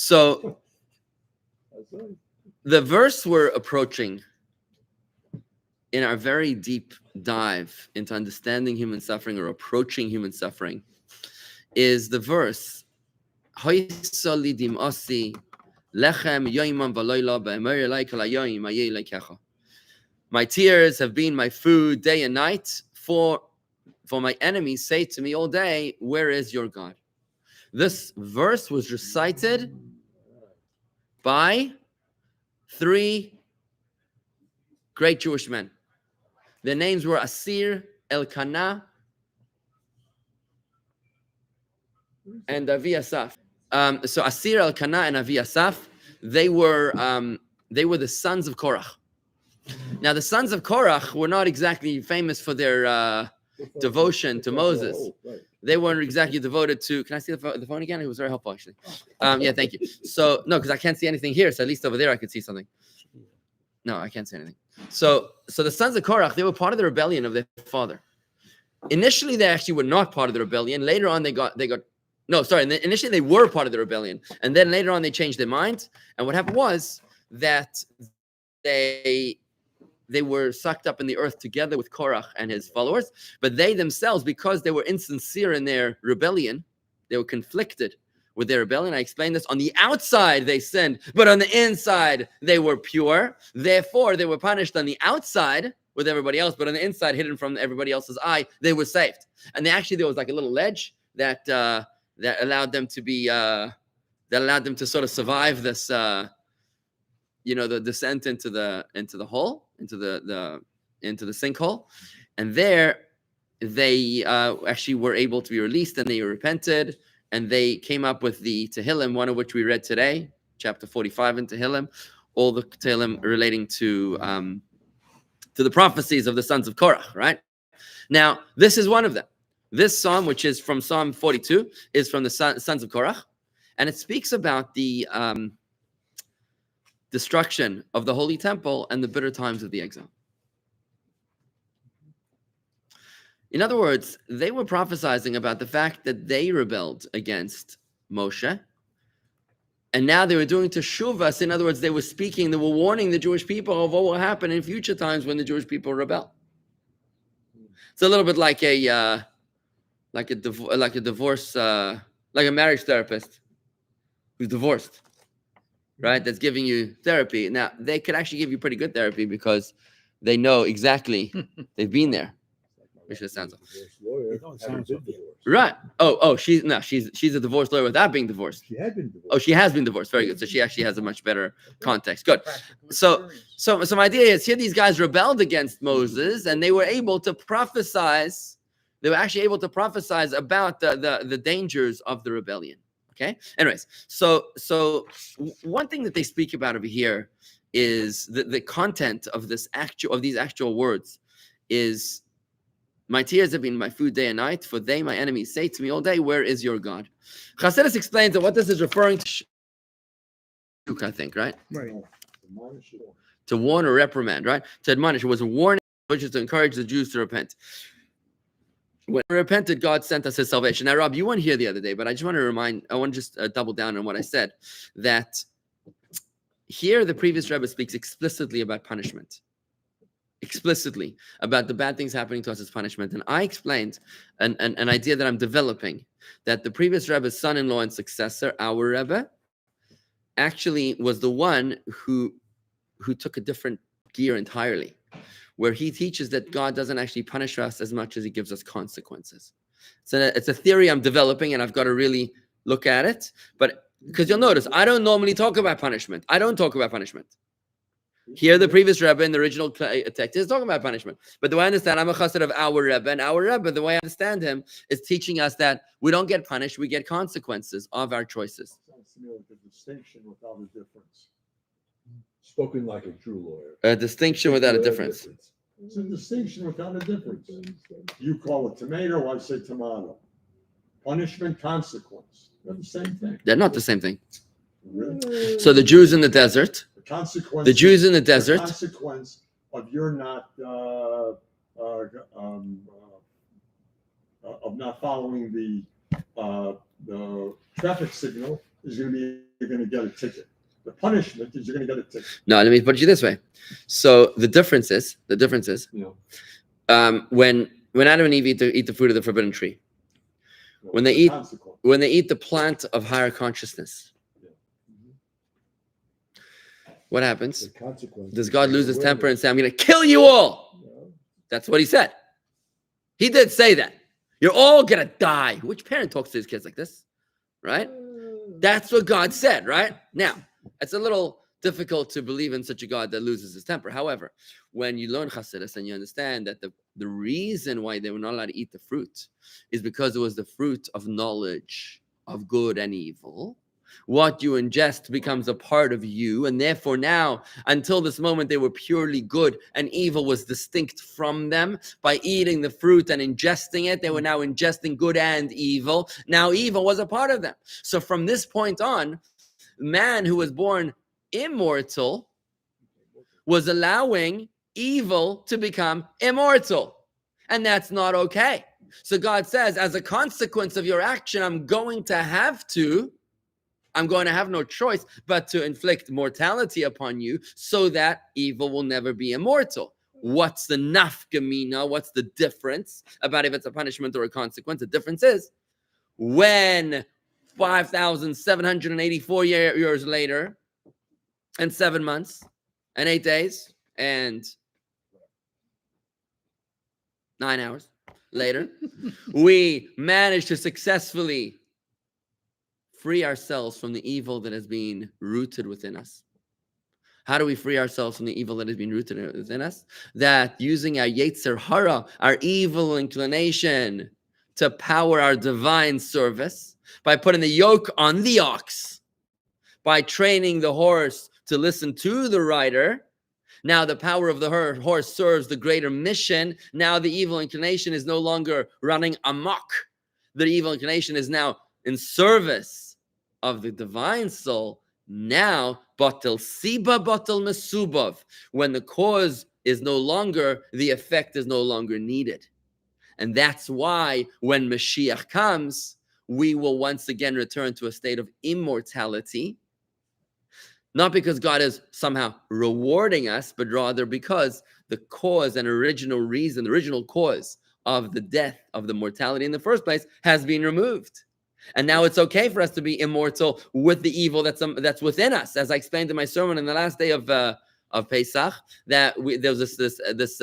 So the verse we're approaching in our very deep dive into understanding human suffering or approaching human suffering is the verse Haysa li Dimasi lechem yoimam v'loila b'emer elai kol hayoim hayeh elekecha. My tears have been my food day and night, for my enemies say to me all day, where is your God? This verse was recited by 3 great Jewish men. Their names were Asir, Elkanah, and Avi Asaph. So Asir, Elkanah, and Avi Asaph, they were the sons of Korach. Now, the sons of Korach were not exactly famous for their devotion to Moses. They weren't exactly devoted to. Can I see the phone again? It was very helpful, actually. Yeah, thank you. So no, because I can't see anything here. So at least over there, I could see something. No, I can't see anything. So the sons of Korach, they were part of the rebellion of their father. Initially, they actually were not part of the rebellion. Later on, initially they were part of the rebellion, and then later on they changed their mind. And what happened was that they were sucked up in the earth together with Korach and his followers. But they themselves, because they were insincere in their rebellion, they were conflicted with their rebellion. I explained this. On the outside, they sinned, but on the inside, they were pure. Therefore, they were punished on the outside with everybody else, but on the inside, hidden from everybody else's eye, they were saved. And there was like a little ledge that allowed them to be, that allowed them to sort of survive this, the descent into the hole, into the sinkhole. And there, they actually were able to be released, and they repented. And they came up with the Tehillim, one of which we read today, chapter 45 in Tehillim, all the Tehillim relating to the prophecies of the sons of Korach, right? Now, this is one of them. This psalm, which is from Psalm 42, is from the sons of Korach, and it speaks about the destruction of the Holy Temple and the bitter times of the exile. In other words, they were prophesying about the fact that they rebelled against Moshe, and now they were doing teshuvah. In other words, they were warning the Jewish people of what will happen in future times when the Jewish people rebel. It's a little bit like a marriage therapist who's divorced, right? That's giving you therapy. Now, they could actually give you pretty good therapy because they know exactly, they've been there. Which it sounds like. Right. She's a divorce lawyer without being divorced. She had been divorced. Oh, she has been divorced. Very good. So she actually has a much better context. Good. So my idea is here these guys rebelled against Moses, and they were able to prophesize. They were actually able to prophesize about the dangers of the rebellion. Okay. Anyways, so one thing that they speak about over here is the content of these actual words is, my tears have been my food day and night, for they, my enemies, say to me all day, where is your God? Chassidus explains that what this is referring to, I think, right? Right. To warn or reprimand, right? To admonish. It was a warning, which is to encourage the Jews to repent. When we repented, God sent us his salvation. Now, Rob, you weren't here the other day, but I want to just double down on what I said, that here the previous Rebbe speaks explicitly about punishment. Explicitly about the bad things happening to us as punishment. And I explained an idea that I'm developing, that the previous Rebbe's son-in-law and successor, our Rebbe, actually was the one who took a different gear entirely, where he teaches that God doesn't actually punish us as much as he gives us consequences. So it's a theory I'm developing, and I've got to really look at it. But because you'll notice, I don't normally talk about punishment. I don't talk about punishment. Here, the previous Rebbe in the original text is talking about punishment. But the way I understand, I'm a chassid of our Rebbe, and our Rebbe, the way I understand him, is teaching us that we don't get punished, we get consequences of our choices. Sounds to me like a distinction without a difference. Spoken like a true lawyer. A distinction without a difference. It's a distinction without a difference. You call it tomato, I say tomato. Punishment, consequence. They're the same thing. They're not the same thing. Really? So the Jews in the desert, The Jews in the desert. The consequence of your not of not following the traffic signal is going to be you're going to get a ticket. The punishment is you're going to get a ticket. No, let me put it this way. So the difference is, when Adam and Eve eat the fruit of the forbidden tree, when they eat the plant of higher consciousness, what happens? Does God lose his temper and say, I'm going to kill you all? That's what he said. He did say that. You're all going to die. Which parent talks to his kids like this? Right? That's what God said, right? Now, it's a little difficult to believe in such a God that loses his temper. However, when you learn Chassidus and you understand that the reason why they were not allowed to eat the fruit is because it was the fruit of knowledge of good and evil. What you ingest becomes a part of you, and therefore now, until this moment, they were purely good, and evil was distinct from them. By eating the fruit and ingesting it, they were now ingesting good and evil. Now evil was a part of them. So from this point on, man who was born immortal was allowing evil to become immortal, and that's not okay. So God says, as a consequence of your action, I'm going to have no choice but to inflict mortality upon you so that evil will never be immortal. What's the nafkamina? What's the difference about if it's a punishment or a consequence? The difference is when 5,784 years later and 7 months and 8 days and 9 hours later, we managed to successfully free ourselves from the evil that has been rooted within us. How do we free ourselves from the evil that has been rooted within us? That using our Yetzer Hara, our evil inclination, to power our divine service, by putting the yoke on the ox, by training the horse to listen to the rider. Now the power of the horse serves the greater mission. Now the evil inclination is no longer running amok. The evil inclination is now in service of the divine soul. Now, batel siba, batel mesubav. When the cause is no longer, the effect is no longer needed. And that's why when Mashiach comes, we will once again return to a state of immortality. Not because God is somehow rewarding us, but rather because the cause and original reason, the original cause of the death, of the mortality in the first place, has been removed. And now it's okay for us to be immortal with the evil that's within us. As I explained in my sermon in the last day of Pesach, that there was this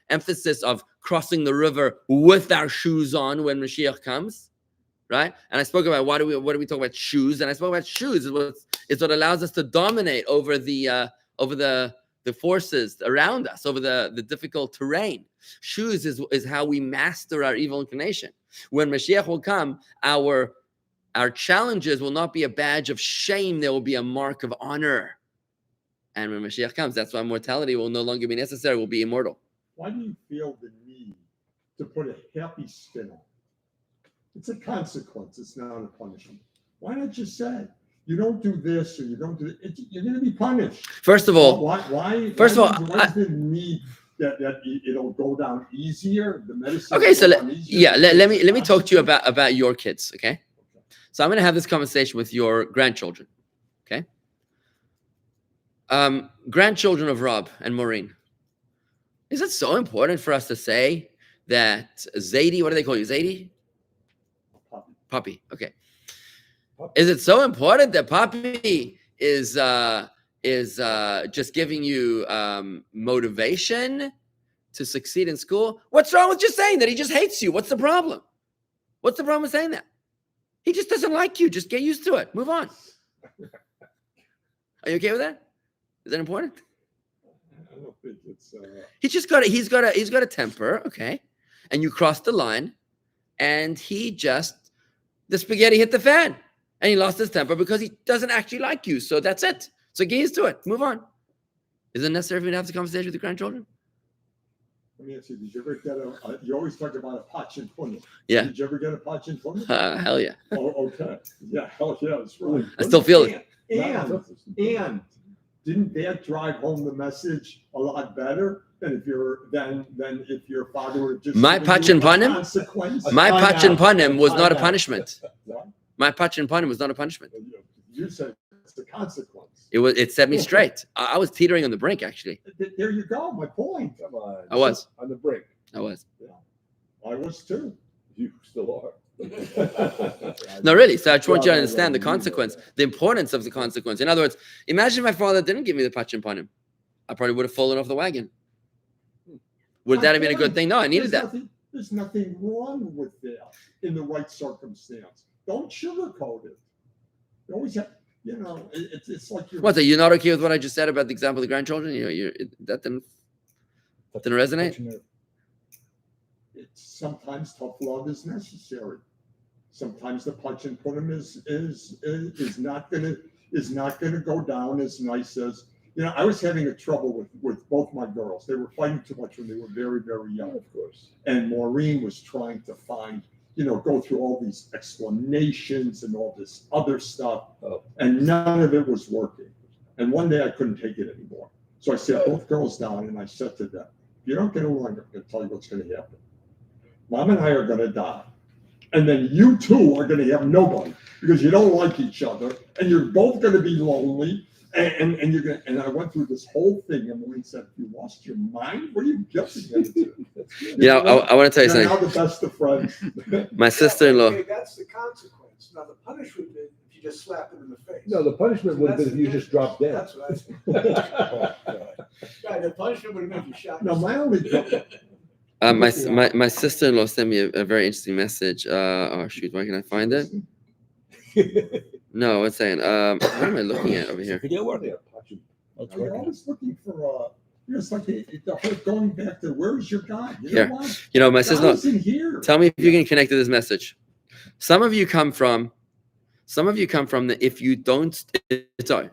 emphasis of crossing the river with our shoes on when Mashiach comes, right? And I spoke about what do we talk about shoes? And I spoke about shoes is what allows us to dominate over the forces around us, over the difficult terrain. Shoes is how we master our evil inclination. When Mashiach will come, our challenges will not be a badge of shame. There will be a mark of honor. And when Mashiach comes, that's why mortality will no longer be necessary. We'll be immortal. Why do you feel the need to put a happy spin on it? It's a consequence. It's not a punishment. Why not just say, you don't do this or you don't do it? You're going to be punished. First of all, why is the need that it'll go down easier? The medicine. Okay, so let me talk to you about your kids. Okay, so I'm going to have this conversation with your grandchildren. Okay, grandchildren of Rob and Maureen. Is it so important for us to say that Zadie? What do they call you, Zadie? Puppy. Okay. Is it so important that Puppy is just giving you motivation to succeed in school? What's wrong with just saying that? He just hates you. What's the problem? What's the problem with saying that? He just doesn't like you. Just get used to it. Move on. Are you okay with that? Is that important? I don't think it's. He's got a temper, okay, and you crossed the line, and the spaghetti hit the fan. And he lost his temper because he doesn't actually like you. So that's it. So get used to it. Move on. Is it necessary for you to have this conversation with your grandchildren? Let me ask you, did you ever get you always talk about a pachin punim. Yeah. Did you ever get a pachin punim? Hell yeah. Oh, okay. Yeah, hell yeah, that's right. I still feel it. And didn't that drive home the message a lot better than if your father were just my pachin punim was not a punishment. What? My pachin punim was not a punishment. You said it's the consequence. It set me straight. I was teetering on the brink, actually. There you go. My point. Come on. I was. On the brink. I was. I was too. You still are. No, really. So I just want you to understand the consequence, the importance of the consequence. In other words, imagine my father didn't give me the pachim upon him. I probably would have fallen off the wagon. Would that have been a good thing? No, I needed that. There's nothing wrong with that in the right circumstance. Don't sugarcoat it. You always have, it's like you're. What? So you're not okay with what I just said about the example of the grandchildren? That didn't resonate. It's sometimes tough love is necessary. Sometimes the punch and put him is not gonna go down as nice as. I was having a trouble with both my girls. They were fighting too much when they were very, very young. Of course. And Maureen was trying to find, go through all these explanations and all this other stuff. Oh. And none of it was working. And one day I couldn't take it anymore. So I sat both girls down and I said to them, if you don't get along, I'm going to tell you what's going to happen. Mom and I are going to die. And then you two are going to have nobody because you don't like each other. And you're both going to be lonely. And you're gonna, and I went through this whole thing, and Maureen said, "You lost your mind? What are you guessing into?" I want to tell you something. Now the best of friends. My sister-in-law. Okay, that's the consequence. Now the punishment is if you just slap them in the face. No, the punishment would have been if you just dropped dead. That's what I said. The punishment would have been if you shot. No, my only. My sister-in-law sent me a very interesting message. Oh shoot, where can I find it? No, what's saying? What am I looking at over here? Video work? You're always looking for it's like the whole going back to where's your God? Here. What? My sister. God's in here. Tell me if you can connect to this message. Some of you come from the if you don't.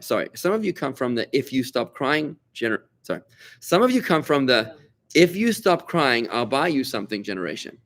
Sorry. Some of you come from the if you stop crying. Some of you come from the if you stop crying, I'll buy you something generation.